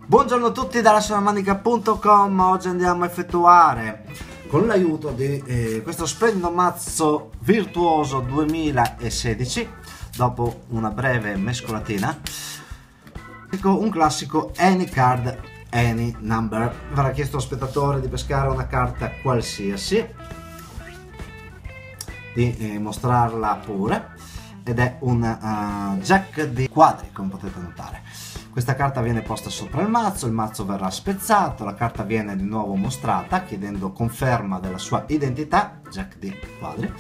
Buongiorno a tutti dalla sonamanica.com. Oggi andiamo a effettuare, con l'aiuto di questo splendido mazzo virtuoso 2016, dopo una breve mescolatina, un classico Any Card Any Number. Verrà chiesto allo spettatore di pescare una carta qualsiasi, di mostrarla pure, ed è un jack di quadri, come potete notare. Questa carta viene posta sopra il mazzo verrà spezzato, la carta viene di nuovo mostrata chiedendo conferma della sua identità, jack di quadri.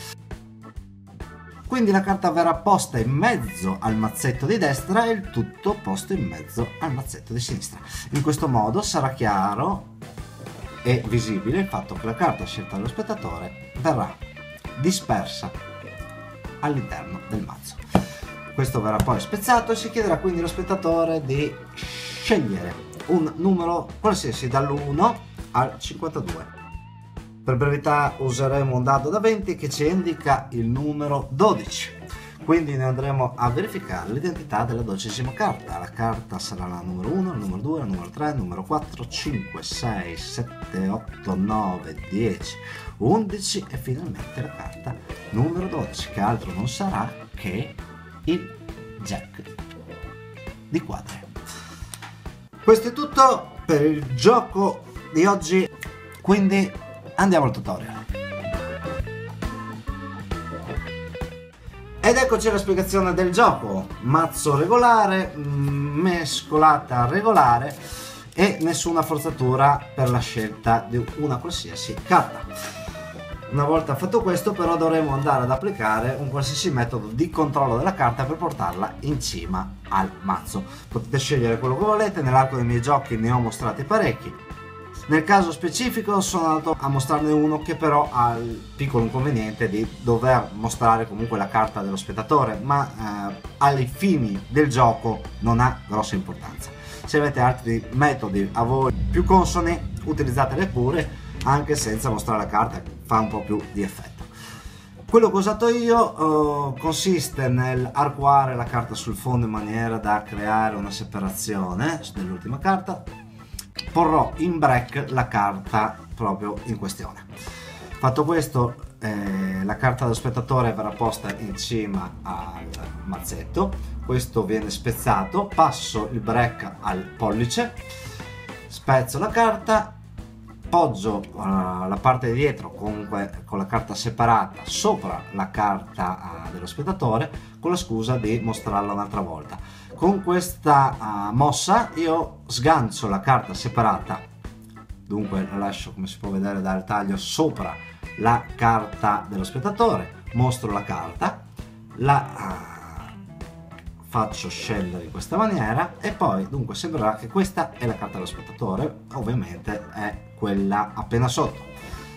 Quindi la carta verrà posta in mezzo al mazzetto di destra e il tutto posto in mezzo al mazzetto di sinistra. In questo modo sarà chiaro e visibile il fatto che la carta scelta dallo spettatore verrà dispersa all'interno del mazzo. Questo verrà poi spezzato e si chiederà quindi allo spettatore di scegliere un numero qualsiasi dall'1 al 52. Per brevità useremo un dado da 20 che ci indica il numero 12. Quindi ne andremo a verificare l'identità della 12ª carta. La carta sarà la numero 1, il numero 2, il numero 3, il numero 4, 5, 6, 7, 8, 9, 10, 11 e finalmente la carta numero 12, che altro non sarà che il jack di quadri. Questo è tutto per il gioco di oggi, quindi andiamo al tutorial. Ed eccoci alla spiegazione del gioco. Mazzo regolare, mescolata regolare e nessuna forzatura per la scelta di una qualsiasi carta. Una volta fatto questo però dovremo andare ad applicare un qualsiasi metodo di controllo della carta per portarla in cima al mazzo. Potete scegliere quello che volete, nell'arco dei miei giochi ne ho mostrati parecchi. Nel caso specifico sono andato a mostrarne uno che però ha il piccolo inconveniente di dover mostrare comunque la carta dello spettatore, ma ai fini del gioco non ha grossa importanza. Se avete altri metodi a voi più consoni, utilizzateli pure, anche senza mostrare la carta, fa un po' più di effetto. Quello che ho usato io consiste nel arcuare la carta sul fondo in maniera da creare una separazione dell'ultima carta. Porrò in break la carta proprio in questione. Fatto questo, la carta dello spettatore verrà posta in cima al mazzetto. Questo viene spezzato, passo il break al pollice, spezzo la carta, poggio la parte di dietro comunque con la carta separata sopra la carta dello spettatore, con la scusa di mostrarla un'altra volta. Con questa mossa io sgancio la carta separata, dunque la lascio, come si può vedere dal taglio, sopra la carta dello spettatore, mostro la carta, la faccio scendere in questa maniera e poi dunque sembrerà che questa è la carta dello spettatore, ovviamente è quella appena sotto.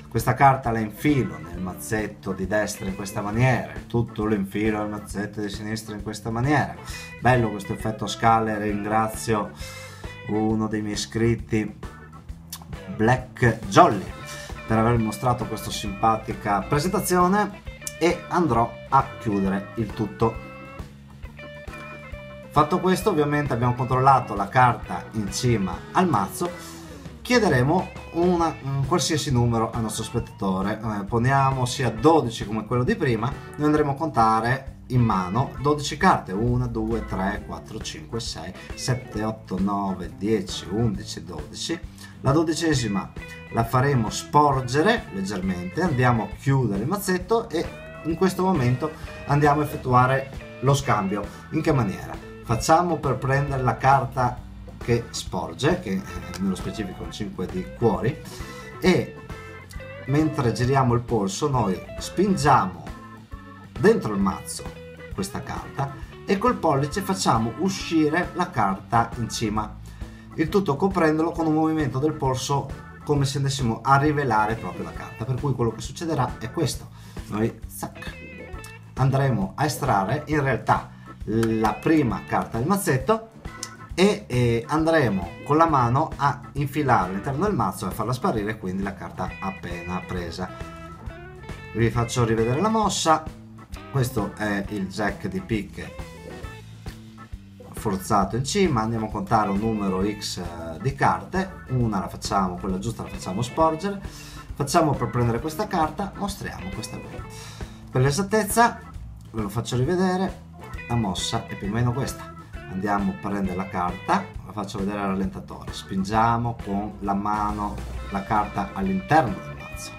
Questa carta la infilo nel mazzetto di destra in questa maniera, tutto lo infilo nel mazzetto di sinistra in questa maniera. Bello questo effetto a scale, ringrazio uno dei miei iscritti, Black Jolly, per avermi mostrato questa simpatica presentazione, e andrò a chiudere il tutto. Fatto questo, ovviamente abbiamo controllato la carta in cima al mazzo. Chiederemo un qualsiasi numero al nostro spettatore, poniamo sia 12 come quello di prima. Noi andremo a contare in mano 12 carte, 1, 2, 3, 4, 5, 6, 7, 8, 9, 10, 11, 12. La 12ª la faremo sporgere leggermente, andiamo a chiudere il mazzetto e in questo momento andiamo a effettuare lo scambio. In che maniera? Facciamo per prendere la carta che sporge, che nello specifico è un 5 di cuori, e mentre giriamo il polso noi spingiamo dentro il mazzo questa carta e col pollice facciamo uscire la carta in cima, il tutto coprendolo con un movimento del polso come se andessimo a rivelare proprio la carta. Per cui quello che succederà è questo: noi andremo a estrarre in realtà la prima carta del mazzetto e andremo con la mano a infilare all'interno del mazzo e farla sparire, quindi la carta appena presa. Vi faccio rivedere la mossa. Questo è il jack di picche forzato in cima, andiamo a contare un numero X di carte, una la facciamo, quella giusta la facciamo sporgere, facciamo per prendere questa carta, mostriamo questa qui. Per l'esattezza ve lo faccio rivedere, la mossa è più o meno questa. Andiamo a prendere la carta, la faccio vedere al rallentatore, spingiamo con la mano la carta all'interno del mazzo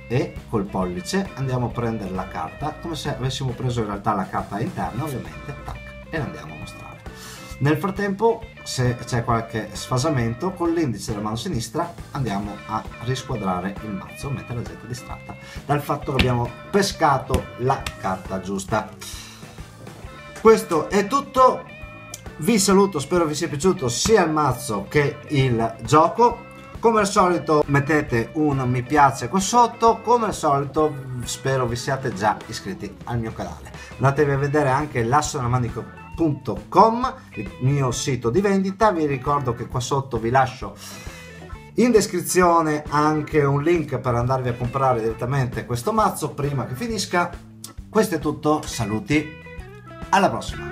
e col pollice andiamo a prendere la carta come se avessimo preso in realtà la carta interna, ovviamente, tac, e la andiamo a mostrare. Nel frattempo, se c'è qualche sfasamento, con l'indice della mano sinistra andiamo a risquadrare il mazzo, mentre la gente è distratta dal fatto che abbiamo pescato la carta giusta. Questo è tutto. Vi saluto, spero vi sia piaciuto sia il mazzo che il gioco. Come al solito mettete un mi piace qua sotto, come al solito spero vi siate già iscritti al mio canale. Andatevi a vedere anche lassonamanico.com, il mio sito di vendita. Vi ricordo che qua sotto vi lascio in descrizione anche un link per andarvi a comprare direttamente questo mazzo prima che finisca. Questo è tutto, saluti, alla prossima!